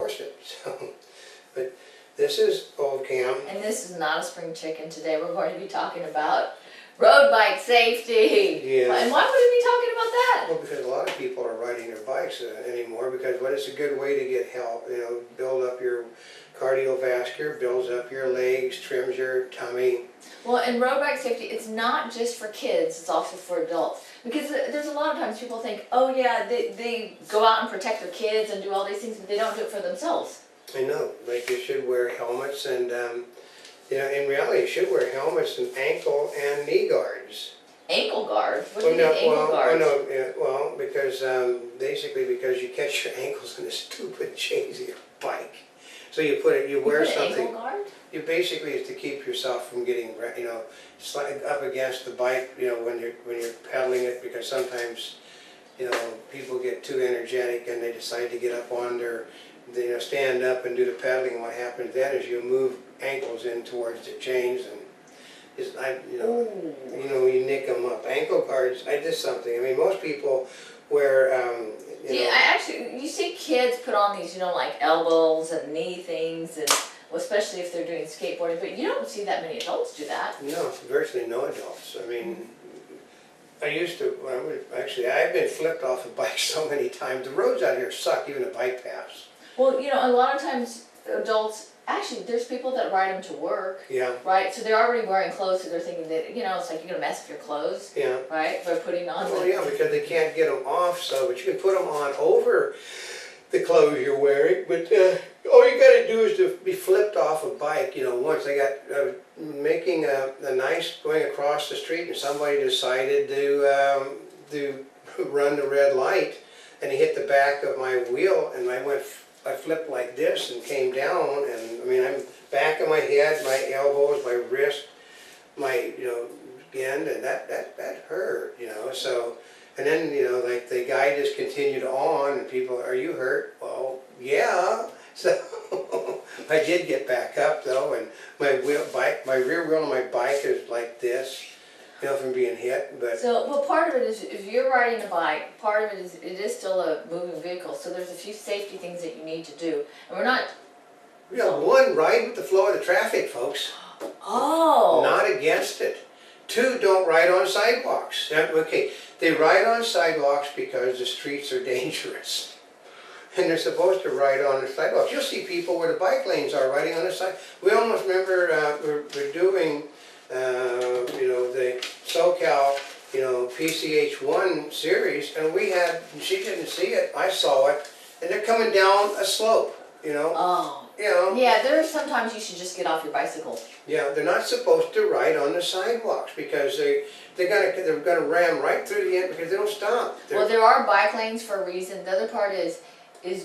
enforce it. So, but this is Oldecam. And this is not a spring chicken. Today we're going to be talking about road bike safety. Yeah. And why would we be talking about that? Well, because a lot of people are riding their bikes anymore because what is a good way to get help, build up your cardiovascular, builds up your legs, trims your tummy. Well, and road bike safety, it's not just for kids, it's also for adults. Because there's a lot of times people think, oh yeah, they go out and protect their kids and do all these things, but they don't do it for themselves. I know, like you should wear helmets and, in reality you should wear helmets and ankle and knee guards. Ankle guard? What do you mean ankle guards? Because basically because you catch your ankles in the stupid chains of your bike. So you wear something. Ankle guard? You basically is to keep yourself from getting, slide up against the bike, when you're pedaling it, because sometimes, people get too energetic and they decide to get up on their, stand up and do the pedaling. And what happens then is you move ankles in towards the chains and, you nick them up. Ankle guards, I did something. I mean, most people wear, you see kids put on these, like elbows and knee things, and especially if they're doing skateboarding, but you don't see that many adults do that. No, virtually no adults. I mean, I've been flipped off a bike so many times. The roads out here suck, even the bike paths. Well, a lot of times adults, actually there's people that ride them to work. Yeah. Right? So they're already wearing clothes, so they're thinking that, it's like you're going to mess with your clothes. Yeah. Right? By putting on Well, yeah, because they can't get them off, but you can put them on over the clothes you're wearing. But all you got to do is to be flipped off a bike. Once I got making a nice going across the street, and somebody decided to run the red light, and he hit the back of my wheel, and I flipped like this and came down, and I'm back of my head, my elbows, my wrist, my end, and that hurt, so. And then, like the guy just continued on, and people, are you hurt? Well, yeah. So I did get back up though, and my rear wheel on my bike is like this, from being hit. But well, part of it is if you're riding a bike, part of it is still a moving vehicle. So there's a few safety things that you need to do, and we're not. One, ride with the flow of the traffic, folks. Oh. Not against it. Two, don't ride on sidewalks. Okay, they ride on sidewalks because the streets are dangerous. And they're supposed to ride on the sidewalks. You'll see people where the bike lanes are riding on the side. We almost remember we're doing, the SoCal, PCH1 series, and she didn't see it, I saw it, and they're coming down a slope, Oh. Yeah, there's sometimes you should just get off your bicycle. Yeah, they're not supposed to ride on the sidewalks because they're gonna ram right through the end because they don't stop. Well, there are bike lanes for a reason. The other part is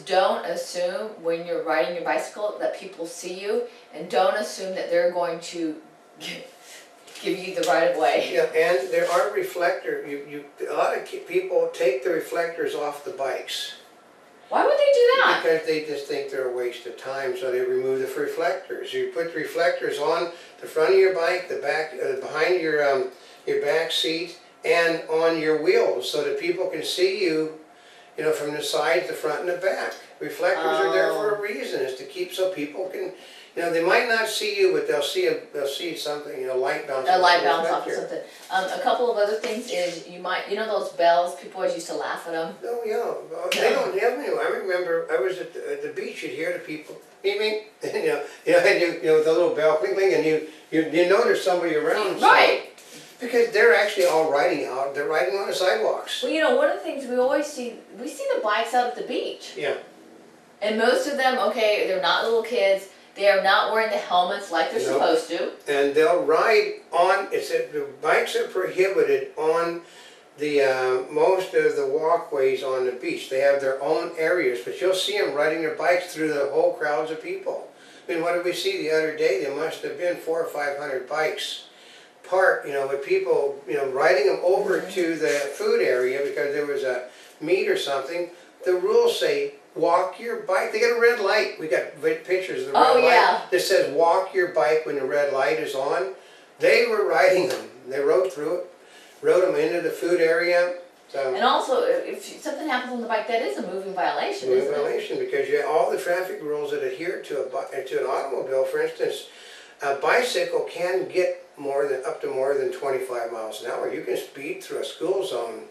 don't assume when you're riding your bicycle that people see you, and don't assume that they're going to give you the right of way. Yeah, and there are reflectors. A lot of people take the reflectors off the bikes. Why would they do that? Because they just think they're a waste of time, so they remove the reflectors. You put the reflectors on the front of your bike, the back, behind your back seat, and on your wheels, so that people can see you, from the sides, the front, and the back. Reflectors are there for a reason, is to keep so people can, they might not see you, but they'll see something, light bounce. A light bounce off or something. A couple of other things is you might, those bells. People always used to laugh at them. Oh yeah, they don't have any. I remember I was at the beach. You'd hear the people, beep beep, and the little bell cling, and you know there's somebody around. Right. Because they're actually all riding out. They're riding on the sidewalks. Well, one of the things we always see, we see the bikes out at the beach. Yeah. And most of them, okay, they're not little kids. They are not wearing the helmets like they're supposed to. And they'll ride on, the bikes are prohibited on the most of the walkways on the beach. They have their own areas, but you'll see them riding their bikes through the whole crowds of people. What did we see the other day? There must have been 400 or 500 bikes parked, with people, riding them over to the food area because there was a meet or something. The rules say, walk your bike. They got a red light. We got pictures of the red light that says walk your bike when the red light is on. They were riding them. They rode through it, rode them into the food area, So, And also, if something happens on the bike, that is a moving violation, moving isn't it? violation, because you have all the traffic rules that adhere to to an automobile. For instance, a bicycle can get up to more than 25 miles an hour. You can speed through a school zone,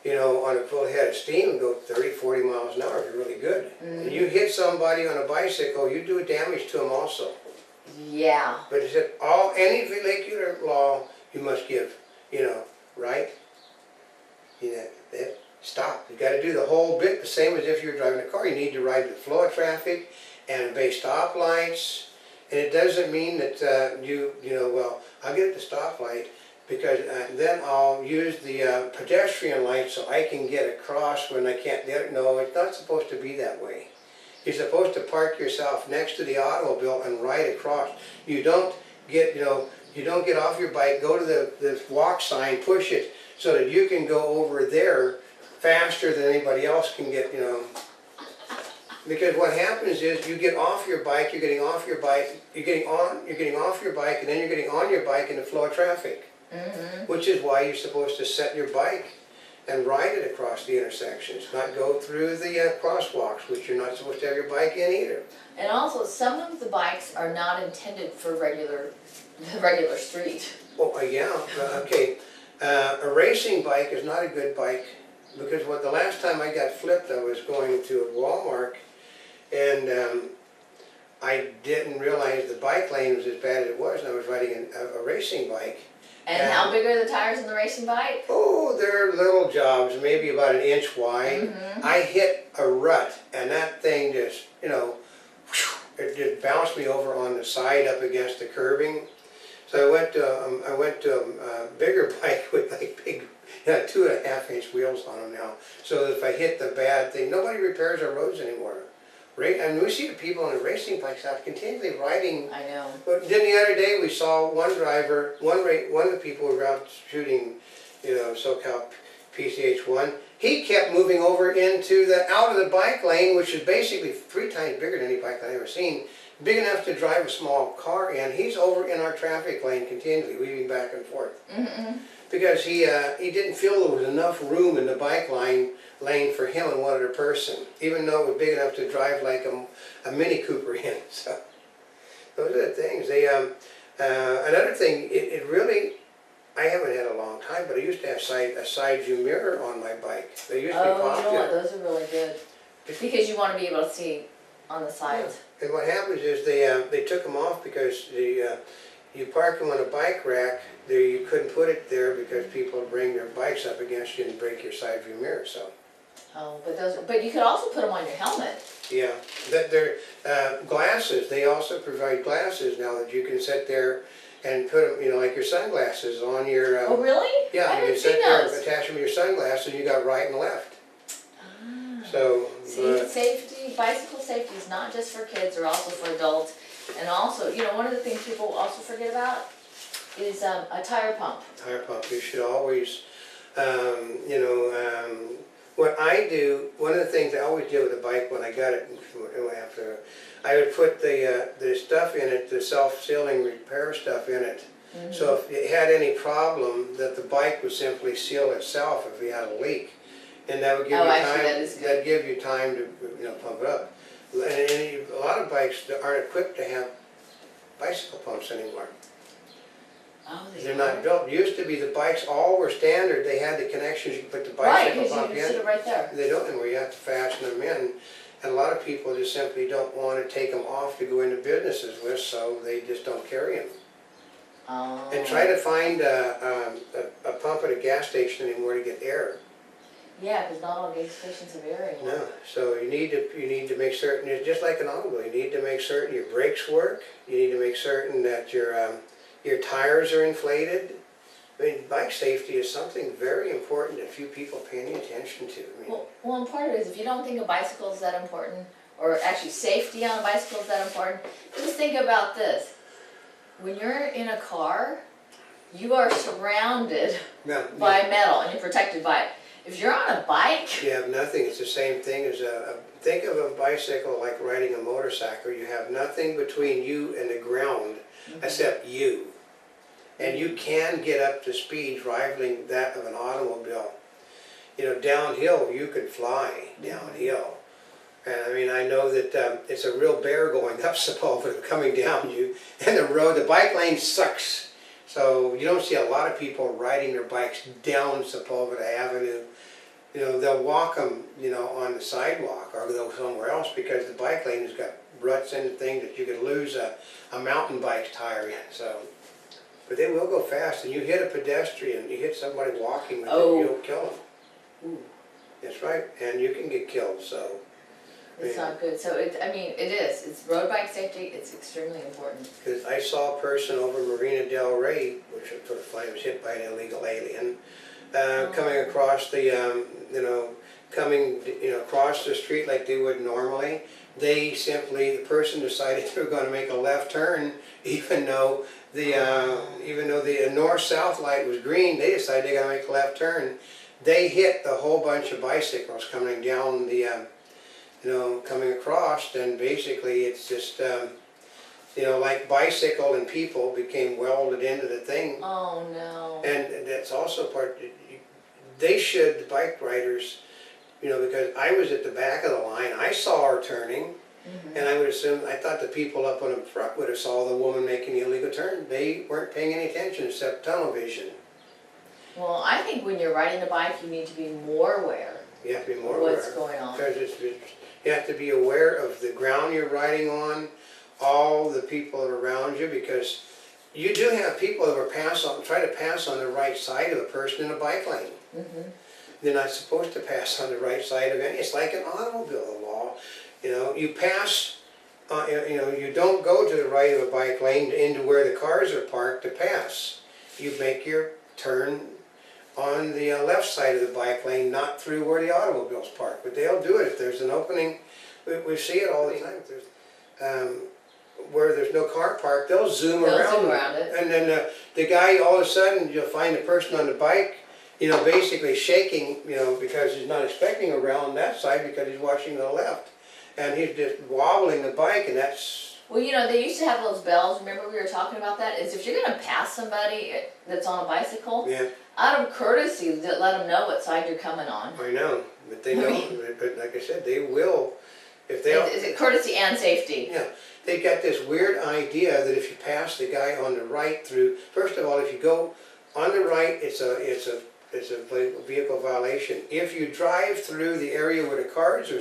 you know, on a full head of steam and go 30, 40 miles an hour if you're really good. And you hit somebody on a bicycle, you do damage to them also. Yeah. But it said any vehicular law you must give, you know, right? You know, stop. You got to do the whole bit, the same as if you're driving a car. You need to ride the flow of traffic and obey stoplights. And it doesn't mean that you know, well, I'll get at the stoplight because then I'll use the pedestrian light so I can get across when I can't. No, it's not supposed to be that way. You're supposed to park yourself next to the automobile and ride across. You don't get, you don't get off your bike, go to the walk sign, push it so that you can go over there faster than anybody else can get, Because what happens is you get off your bike, you're getting off your bike, you're getting off your bike, and then you're getting on your bike in the flow of traffic. Which is why you're supposed to set your bike and ride it across the intersections, not go through the crosswalks, which you're not supposed to have your bike in either. And also, some of the bikes are not intended for the regular street. Oh, yeah, okay. A racing bike is not a good bike because the last time I got flipped, I was going to Walmart and I didn't realize the bike lane was as bad as it was, and I was riding a racing bike. And how big are the tires on the racing bike? Oh, they're little jobs, maybe about an inch wide. I hit a rut, and that thing just, it just bounced me over on the side up against the curbing. So I went to a bigger bike with like big, 2.5-inch wheels on them now. So if I hit the bad thing, nobody repairs our roads anymore. And we see the people on the racing bikes out continually riding. I know. But then the other day we saw one driver, one of the people who were out shooting, SoCal PCH1. He kept moving over out of the bike lane, which is basically 3 times bigger than any bike I've ever seen. Big enough to drive a small car in. He's over in our traffic lane continually, weaving back and forth. Because he didn't feel there was enough room in the bike lane for him and one other person, even though it was big enough to drive like a Mini Cooper in. So those are the things. Another thing, it really, I haven't had a long time, but I used to have a side view mirror on my bike. They used to be popular. You know what? Those are really good because you want to be able to see on the sides. And what happens is they took them off because you park them on a bike rack. You couldn't put it there because people would bring their bikes up against you and break your side view mirror. So. Oh, but you could also put them on your helmet. Yeah, they're glasses. They also provide glasses now that you can sit there and put them, like your sunglasses on your. Oh, really? Yeah, I you can didn't sit see there and those. attach them to your sunglasses. You got right and left. Ah. So. See, safety, bicycle safety is not just for kids; they're also for adults. And also, one of the things people also forget about is a tire pump. Tire pump. You should always, what I do, one of the things I always did with the bike when I got it, after, I would put the stuff in it, the self-sealing repair stuff in it. So if it had any problem, that the bike would simply seal itself if you had a leak. And that would give you time. That is good. That'd give you time to pump it up. And a lot of bikes that aren't equipped to have bicycle pumps anymore. Oh, They're not built. Used to be the bikes all were standard. They had the connections. You could put the bicycle pump in. Right, because you can sit it right there. They don't anymore. You have to fasten them in. And a lot of people just simply don't want to take them off to go into businesses with, so they just don't carry them. Oh. And try to find a pump at a gas station anymore to get air. Yeah, because not all gas stations have air anymore. No, so you need to make certain. It's just like an automobile. You need to make certain your brakes work. You need to make certain that your tires are inflated. I mean, bike safety is something very important that few people pay any attention to. I mean, well, and part of it is if you don't think a bicycle is that important, or actually safety on a bicycle is that important, just think about this. When you're in a car, you are surrounded by metal and you're protected by it. If you're on a bike, you have nothing. It's the same thing as think of a bicycle like riding a motorcycle. You have nothing between you and the ground except you. And you can get up to speed rivaling that of an automobile. you know, downhill, you can fly downhill. And I mean, I know that it's a real bear going up Sepulveda, coming down you, and the bike lane sucks. So you don't see a lot of people riding their bikes down Sepulveda Avenue. You know, they'll walk them, you know, on the sidewalk or go somewhere else because the bike lane has got ruts and things that you could lose a mountain bike's tire in. So, but they will go fast, and you hit a pedestrian, you hit somebody walking with it, you'll kill them. Ooh. That's right, and you can get killed. So. It's not good. So I mean, it is. It's road bike safety. It's extremely important. Because I saw a person over Marina Del Rey, which was sort of funny, was hit by an illegal alien, coming across the, across the street like they would normally. The person decided they were going to make a left turn, even though the north-south light was green. They decided they got to make a left turn. They hit a whole bunch of bicycles coming down the. Coming across, and basically it's just, like bicycle and people became welded into the thing. Oh no. And that's also part, the bike riders, because I was at the back of the line, I saw her turning, and I thought the people up on the front would have saw the woman making the illegal turn. They weren't paying any attention except tunnel vision. Well, I think when you're riding a bike, you need to be more aware. You have to be more aware. What's aware. going on. Because you have to be aware of the ground you're riding on, all the people around you, because you do have people that try to pass on the right side of a person in a bike lane. They're not supposed to pass on the right side of any. It's like an automobile law. You pass. You don't go to the right of a bike lane into where the cars are parked to pass. You make your turn on the left side of the bike lane, not through where the automobiles park. But they'll do it if there's an opening. We see it all the time. If there's, where there's no car park, they'll zoom around it. And then the guy, all of a sudden, you'll find the person on the bike, basically shaking, because he's not expecting around that side because he's watching to the left. And he's just wobbling the bike, and that's... Well, they used to have those bells. Remember we were talking about that? Is if you're going to pass somebody that's on a bicycle, out of courtesy, let them know what side you're coming on. I know, but they don't. But like I said, they will. If they is it courtesy and safety? Yeah. They got this weird idea that if you pass the guy on the right through, first of all, if you go on the right, it's a vehicle violation. If you drive through the area where the cars are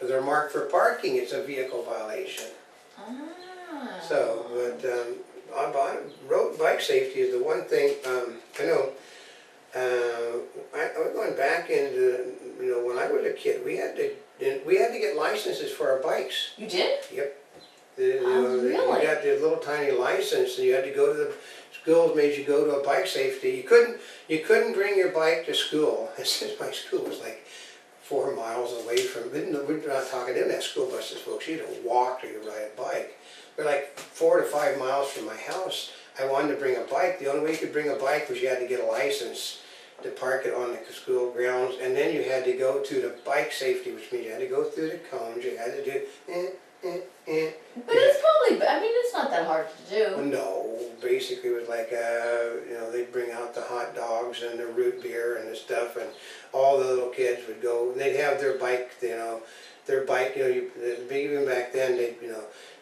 they're marked for parking, it's a vehicle violation. Ah. So, but road bike safety is the one thing, I know, I was going back into, when I was a kid, we had to get licenses for our bikes. You did? Yep. Really? You got this little tiny license, and you had to go to the schools. Made you go to a bike safety. You couldn't bring your bike to school. Since my school was like 4 miles away from. We're not talking, didn't have school buses, folks. You had to walk or you ride a bike. We're like 4 to 5 miles from my house. I wanted to bring a bike. The only way you could bring a bike was you had to get a license to park it on the school grounds, and then you had to go to the bike safety, which means you had to go through the cones. You had to do. But it's probably, it's not that hard to do. No, basically it was like, they'd bring out the hot dogs and the root beer and the stuff, and all the little kids would go, and they'd have their bike, even back then,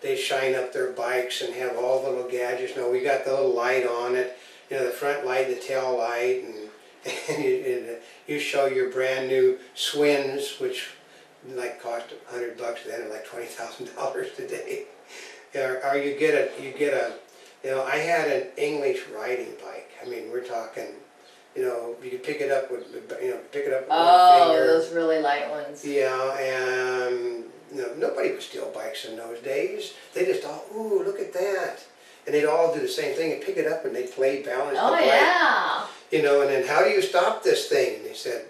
they'd shine up their bikes and have all the little gadgets. We got the little light on it, the front light, the tail light, and you show your brand new Swins, which cost $100 then, and like $20,000 today. Or you get a, I had an English riding bike. We're talking, you could pick it up with one finger. Those really light ones. Yeah, and nobody would steal bikes in those days. They just thought, ooh, look at that. And they'd all do the same thing and pick it up and they'd play balance the bike. Yeah. And then how do you stop this thing? And they said,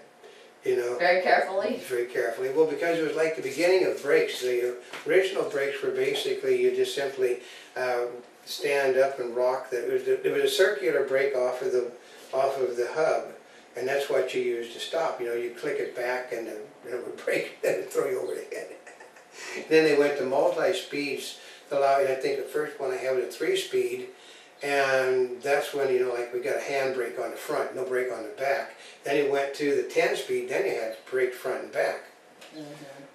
very carefully? Very carefully. Well, because it was like the beginning of brakes. The original brakes were basically, you just simply stand up and rock. It was a circular brake off of the hub, and that's what you use to stop. You click it back and it would brake and it would throw you over the head. Then they went to multi-speeds to allow you, I think the first one I had was a 3-speed, And that's when, like we got a handbrake on the front, no brake on the back. Then he went to the 10-speed, then you had brake front and back.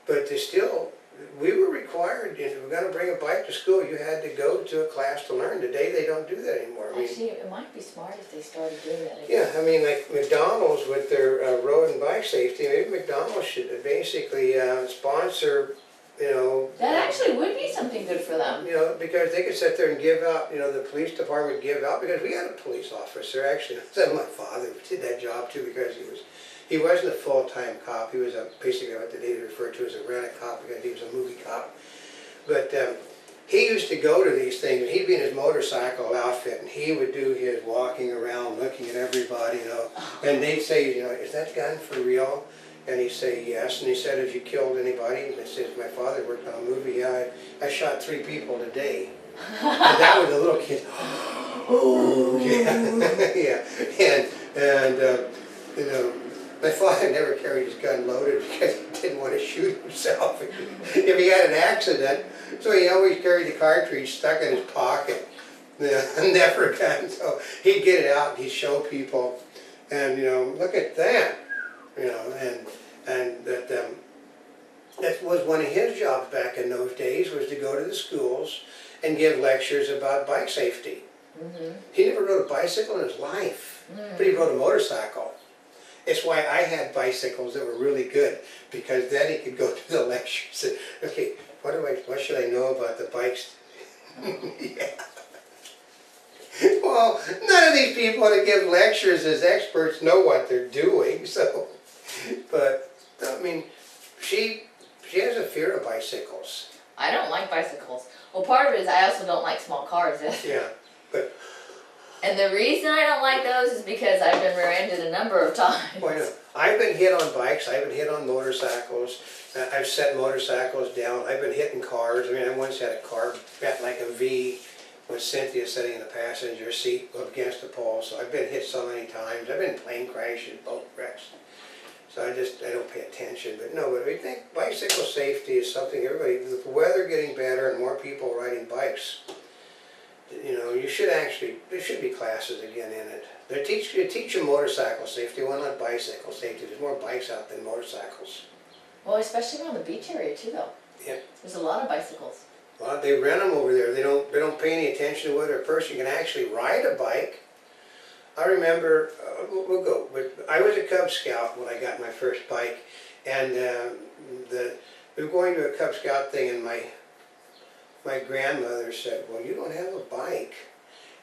But they still, we were required, if you were gonna bring a bike to school, you had to go to a class to learn. Today, they don't do that anymore. Actually, it might be smart if they started doing that again. Yeah, I mean, like McDonald's with their road and bike safety, maybe McDonald's should basically sponsor, That actually would be something good for them. because they could sit there and give out, the police department give out, because we had a police officer, actually, my father did that job too, because he wasn't a full-time cop, he was basically what they referred to as a rent-a-cop, because he was a movie cop. But he used to go to these things, and he'd be in his motorcycle outfit, and he would do his walking around, looking at everybody, and they'd say, is that gun for real? And he'd say, yes, and he said, have you killed anybody? And I said, my father worked on a movie, yeah, I shot 3 people today. And that was the little kid, oh, yeah, yeah, and my father never carried his gun loaded because he didn't want to shoot himself if he had an accident. So he always carried the cartridge stuck in his pocket, never a gun. So he'd get it out and he'd show people, and look at that, and that was one of his jobs back in those days, was to go to the schools and give lectures about bike safety. He never rode a bicycle in his life, but he rode a motorcycle. It's why I had bicycles that were really good, because then he could go to the lectures and, okay, what should I know about the bikes? Yeah. Well, none of these people that give lectures as experts know what they're doing, so, but, I mean, she has a fear of bicycles. I don't like bicycles. Well, part of it is I also don't like small cars. Yeah, but... And the reason I don't like those is because I've been rear-ended a number of times. Well, I know. I've been hit on bikes, I've been hit on motorcycles, I've set motorcycles down, I've been hitting cars. I mean, I once had a car bent like a V with Cynthia sitting in the passenger seat up against the pole, so I've been hit so many times. I've been in plane crashes, boat wrecks. So I don't pay attention, but no, but I think bicycle safety is something everybody, with the weather getting better and more people riding bikes, there should be classes again in it. They teach you motorcycle safety, why not bicycle safety? There's more bikes out than motorcycles. Well, especially around the beach area too, though. Yeah. There's a lot of bicycles. Well, they rent them over there. They don't pay any attention to whether a person can actually ride a bike. I remember, we'll go, but I was a Cub Scout when I got my first bike, and we were going to a Cub Scout thing, and my grandmother said, well, you don't have a bike.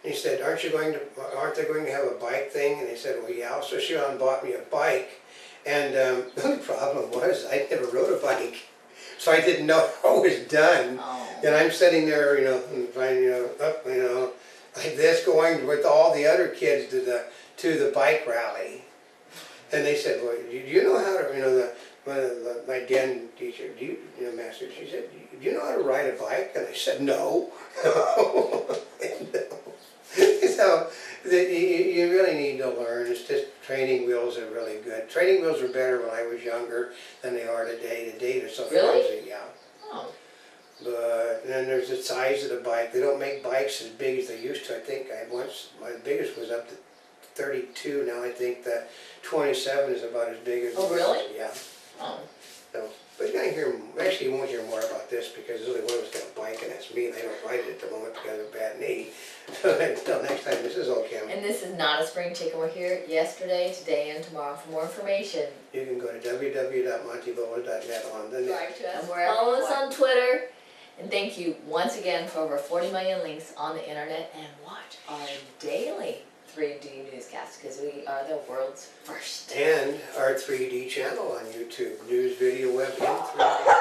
And he said, aren't they going to have a bike thing? And they said, well, yeah. So she went and bought me a bike. And the only problem was I never rode a bike. So I didn't know how it was done. Oh. And I'm sitting there, up, like this, going with all the other kids to the bike rally. And they said, well, do you know how to, my den teacher, master, she said, do you know how to ride a bike? And I said, no. So you really need to learn. It's just training wheels are really good. Training wheels were better when I was younger than they are today. Today they're so flimsy, yeah. Oh. But then there's the size of the bike. They don't make bikes as big as they used to. I think my biggest was up to 32. Now I think that 27 is about as big as. Oh, really? Yeah. Oh. So, but you're gonna actually you won't hear more about this because there's only one of us got a bike, and that's me, and I don't ride it at the moment because of a bad knee. So until next time, this is Oldecam. And this is not a spring chicken. We're here yesterday, today, and tomorrow. For more information, You can go to www.montybola.net on the net. subscribe to us. Follow us on Twitter. And thank you once again for over 40 million links on the internet. And watch our daily 3D newscast because we are the world's first. And our 3D channel on YouTube, news, video, web, and 3D.